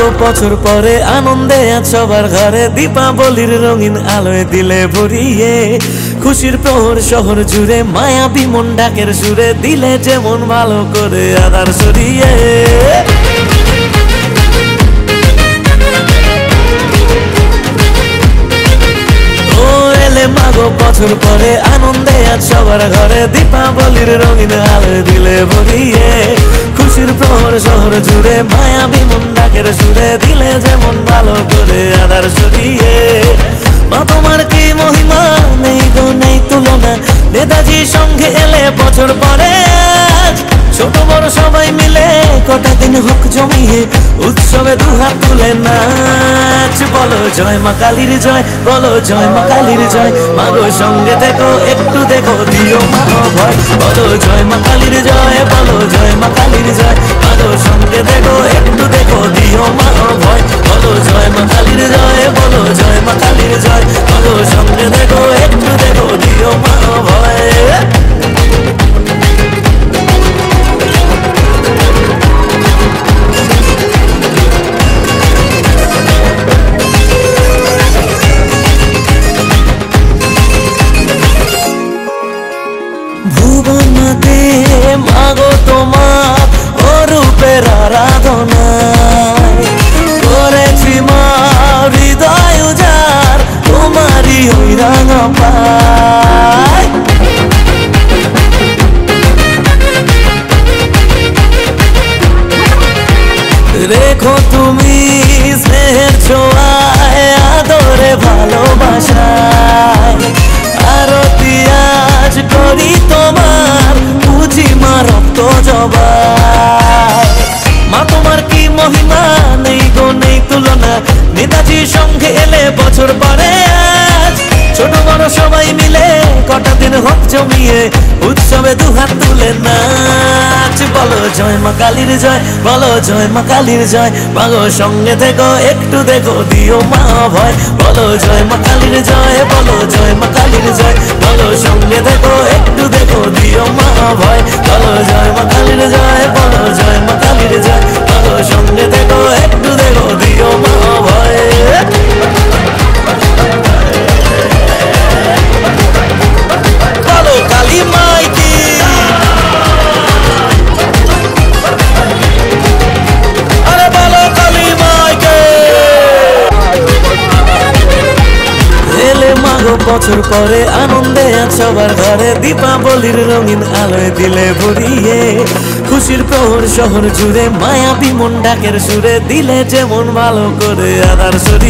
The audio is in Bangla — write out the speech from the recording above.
মাগো বছর পরে আনন্দে আজ সবার ঘরে, দীপাবলির রঙিন আলোয় দিলে ভরিয়ে, খুশির প্রহর শহর জুড়ে মায়াবী মন ডাকের সুরে, দিলে যেমন ভালো করে আধার সরিয়ে। মাগো বছর পরে আনন্দে আজ সবার ঘরে, দীপাবলির রঙিন আলোয় দিলে ভরিয়ে, খুশির প্রহর শহর জুড়ে মায়াবী মন ডাকের সুরে, দিলে যেমন ভালো করে আধার সরিয়ে। মা তোমার কি মহিমা, নেই গো নেই তুলনা, নেতাজি সঙ্গে এলে বছর পরে আজ, ছোট বড় সবাই মিলে কটা দিন হোক জমিয়ে, উৎসবে দুহাত তুলে নাচ। বলো জয় মা কালীর জয়, বলো জয় মা কালীর জয়, মাগো সঙ্গে দেখো একটু দেখো দিও মা ভয়। বলো জয় মা কালীর জয়, বলো জয় মা কালীর জয়, মাগো সঙ্গে দেখো একটু দেখো দিও মা ভয়। বলো জয় মা কালীর জয়, বলো জয় মা কালীর জয়, মাগো সঙ্গে দেখো একটু দেখো দিও মা ভয়। ভুবনতে মাগো তোমার অরূপের আরাধনায়, করেছি মা হৃদয় উজাড় তোমারই ওই রাঙা পায়। রেখো তুমি স্নেহের ছোঁয়ায় আদরে ভালোবাসায়, আরতি আজ করি তোমার বুঝি মা রক্ত জবাই। মা তোমার কি মহিমা, নেই গো নেই তুলনা, নেতাজি সঙ্গে এলে বছর পরে আজ, ছোট বড় সবাই মিলে কটা দিন হোক জমিয়ে, উৎসবে দুহাত তুলে নাচ। বলো জয় মা কালীর জয়, বলো জয় মা কালীর জয়, মাগো সঙ্গে দেখো একটু দেখো দিও মা ভয়। বলো জয় মা কালীর জয়, বলো জয় মা কালীর জয়, বলো সঙ্গে দেখো একটু দেখো দিও মা ভয়। বলো জয় মা কালীর জয়, বলো জয় মা কালীর জয়, মাগো সঙ্গে দেখো একটু দেখো দিও মা ভয়। বলো কালী মাই কি, আরে বলো কালী মাই কে। এলে মাগো বছর পরে আনন্দে আজ সবার ঘরে, দীপাবলির রঙিন আলোয় দিলে ভরিয়ে, খুশির প্রহর শহর জুড়ে মায়াবী মন ডাকের সুরে, দিলে যেমন ভালো করে আধার সরিয়ে।